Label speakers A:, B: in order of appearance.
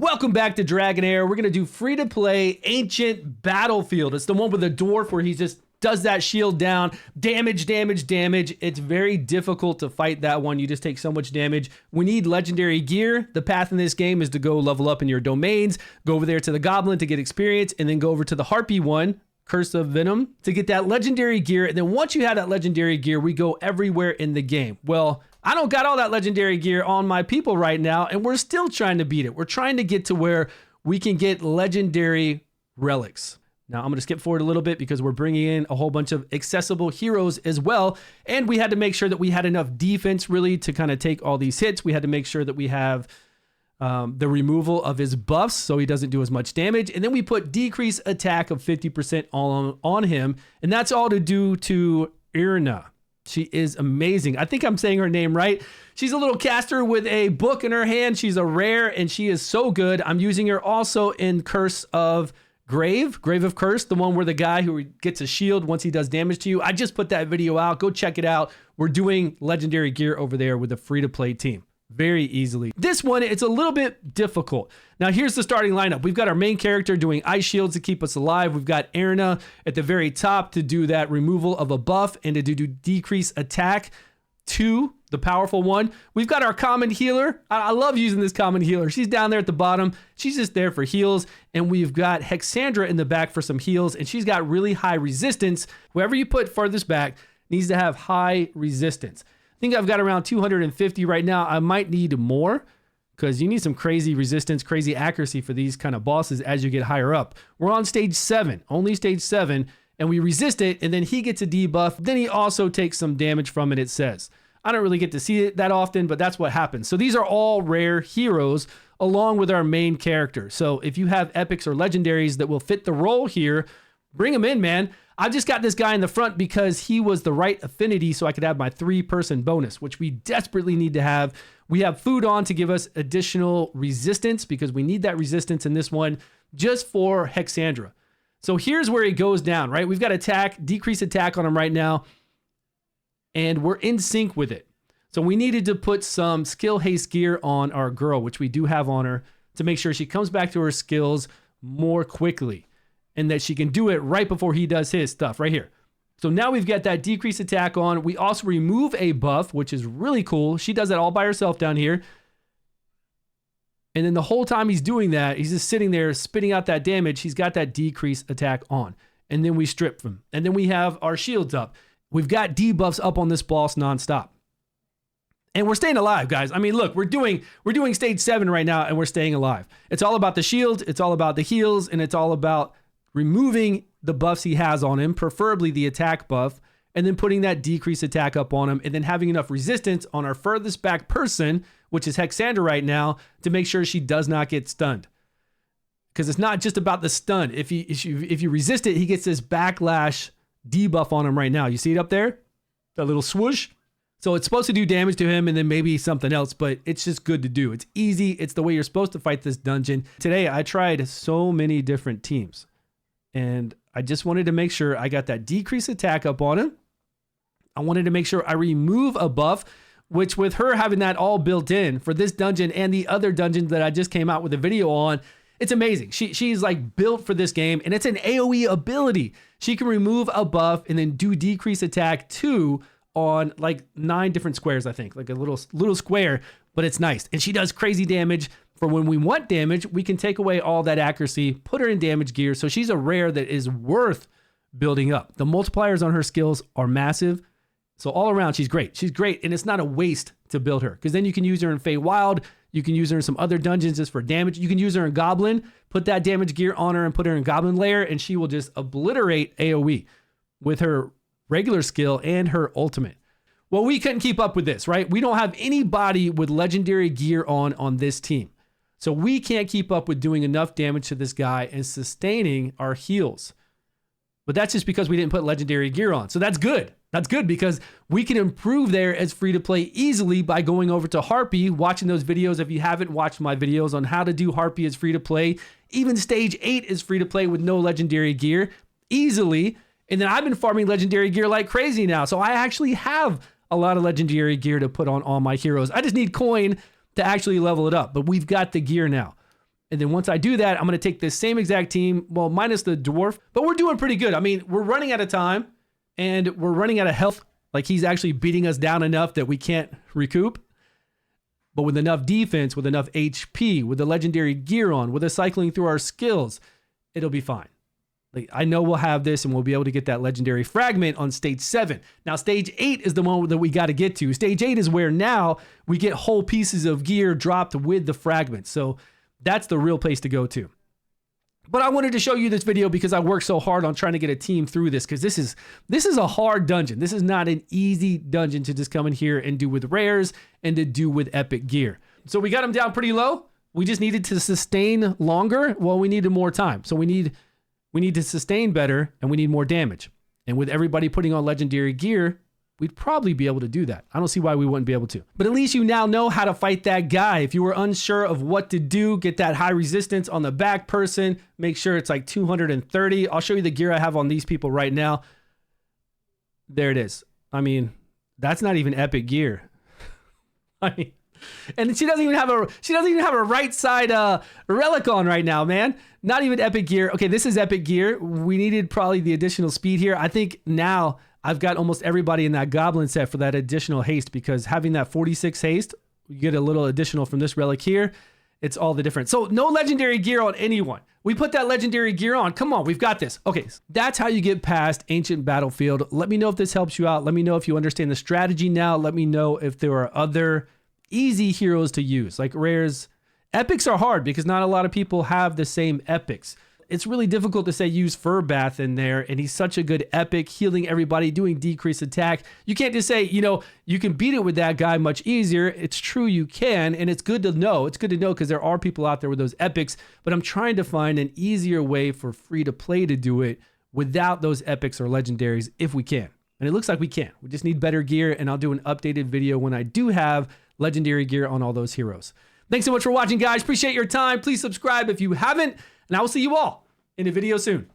A: Welcome back to DragonHeir. We're going to do free-to-play Ancient Battlefield. It's the one with the dwarf where he just does that shield down. Damage, damage, damage. It's very difficult to fight that one. You just take so much damage. We need legendary gear. The path in this game is to go level up in your domains, go over there to the goblin to get experience, and then go over to the harpy one, Curse of Venom, to get that legendary gear. And then once you have that legendary gear, we go everywhere in the game. Well, I don't got all that legendary gear on my people right now, and we're still trying to beat it. We're trying to get to where we can get legendary relics. Now, I'm going to skip forward a little bit because we're bringing in a whole bunch of accessible heroes as well, and we had to make sure that we had enough defense really to kind of take all these hits. We had to make sure that we have the removal of his buffs so he doesn't do as much damage, and then we put decrease attack of 50% on him, and that's all to do to Irina. She is amazing. I think I'm saying her name right. She's a little caster with a book in her hand. She's a rare, and she is so good. I'm using her also in Curse of Grave of Curse, the one where the guy who gets a shield once he does damage to you. I just put that video out. Go check it out. We're doing legendary gear over there with a free-to-play team. Very easily. This one, it's a little bit difficult. Now, here's the starting lineup. We've got our main character doing ice shields to keep us alive. We've got Irina at the very top to do that removal of a buff and to do decrease attack to the powerful one. We've got our common healer. I love using this common healer. She's down there at the bottom. She's just there for heals. And we've got Hexandra in the back for some heals. And she's got really high resistance. Whoever you put farthest back needs to have high resistance. I think I've got around 250 right now. I might need more because you need some crazy resistance, crazy accuracy for these kind of bosses as you get higher up. We're on stage 7, only stage 7, and we resist it, and then he gets a debuff. Then he also takes some damage from it, it says. I don't really get to see it that often, but that's what happens. So these are all rare heroes along with our main character. So if you have epics or legendaries that will fit the role here, bring them in, man. I've just got this guy in the front because he was the right affinity so I could have my 3-person bonus, which we desperately need to have. We have food on to give us additional resistance because we need that resistance in this one just for Hexandra. So here's where he goes down, right? We've got attack, decrease attack on him right now, and we're in sync with it. So we needed to put some skill haste gear on our girl, which we do have on her, to make sure she comes back to her skills more quickly. And that she can do it right before he does his stuff right here. So now we've got that decrease attack on. We also remove a buff, which is really cool. She does that all by herself down here. And then the whole time he's doing that, he's just sitting there spitting out that damage. He's got that decrease attack on. And then we strip him. And then we have our shields up. We've got debuffs up on this boss nonstop. And we're staying alive, guys. I mean, look, we're doing stage 7 right now, and we're staying alive. It's all about the shield. It's all about the heals. And it's all about removing the buffs he has on him, preferably the attack buff, and then putting that decrease attack up on him, and then having enough resistance on our furthest back person, which is Hexandra right now, to make sure she does not get stunned. Because it's not just about the stun. If you resist it, he gets this backlash debuff on him right now. You see it up there? That little swoosh? So it's supposed to do damage to him and then maybe something else, but it's just good to do. It's easy. It's the way you're supposed to fight this dungeon. Today, I tried so many different teams. And I just wanted to make sure I got that decrease attack up on him. I wanted to make sure I remove a buff, which with her having that all built in for this dungeon and the other dungeons that I just came out with a video on, it's amazing. She's like built for this game, and it's an AoE ability. She can remove a buff and then do decrease attack 2 on like 9 different squares, I think, like a little square, but it's nice. And she does crazy damage. For when we want damage, we can take away all that accuracy, put her in damage gear. So she's a rare that is worth building up. The multipliers on her skills are massive. So all around, she's great. She's great. And it's not a waste to build her because then you can use her in Feywild. You can use her in some other dungeons just for damage. You can use her in Goblin, put that damage gear on her and put her in Goblin Lair, and she will just obliterate AoE with her regular skill and her ultimate. Well, we couldn't keep up with this, right? We don't have anybody with legendary gear on this team. So we can't keep up with doing enough damage to this guy and sustaining our heals. But that's just because we didn't put legendary gear on. So that's good. That's good because we can improve there as free to play easily by going over to Harpy, watching those videos. If you haven't watched my videos on how to do Harpy as free to play, even stage 8 is free to play with no legendary gear easily. And then I've been farming legendary gear like crazy now. So I actually have a lot of legendary gear to put on all my heroes. I just need coin to actually level it up, but we've got the gear now. And then once I do that, I'm going to take this same exact team, well, minus the dwarf, but we're doing pretty good. I mean, we're running out of time and we're running out of health. Like he's actually beating us down enough that we can't recoup. But with enough defense, with enough HP, with the legendary gear on, with us cycling through our skills, it'll be fine. Like, I know we'll have this and we'll be able to get that legendary fragment on stage 7. Now, stage 8 is the one that we got to get to. Stage 8 is where now we get whole pieces of gear dropped with the fragments. So that's the real place to go to. But I wanted to show you this video because I worked so hard on trying to get a team through this, because this is a hard dungeon. This is not an easy dungeon to just come in here and do with rares and to do with epic gear. So we got them down pretty low. We just needed to sustain longer. Well, we needed more time. So we need to sustain better and we need more damage. And with everybody putting on legendary gear, we'd probably be able to do that. I don't see why we wouldn't be able to. But at least you now know how to fight that guy. If you were unsure of what to do, get that high resistance on the back person. Make sure it's like 230. I'll show you the gear I have on these people right now. There it is. I mean, that's not even epic gear. I mean, and she doesn't even have a right side relic on right now, man. Not even epic gear. Okay, this is epic gear. We needed probably the additional speed here. I think now I've got almost everybody in that goblin set for that additional haste, because having that 46 haste, you get a little additional from this relic here. It's all the difference. So no legendary gear on anyone. We put that legendary gear on. Come on, we've got this. Okay, that's how you get past Ancient Battlefield. Let me know if this helps you out. Let me know if you understand the strategy now. Let me know if there are other easy heroes to use, like rares. Epics are hard because not a lot of people have the same epics. It's really difficult to say use Furbath in there, and he's such a good epic, healing everybody, doing decreased attack. You can't just say, you know, you can beat it with that guy much easier. It's true you can, and it's good to know. It's good to know because there are people out there with those epics, but I'm trying to find an easier way for free to play to do it without those epics or legendaries if we can. And it looks like we can. We just need better gear, and I'll do an updated video when I do have legendary gear on all those heroes. Thanks so much for watching, guys. Appreciate your time. Please subscribe if you haven't, and I will see you all in a video soon.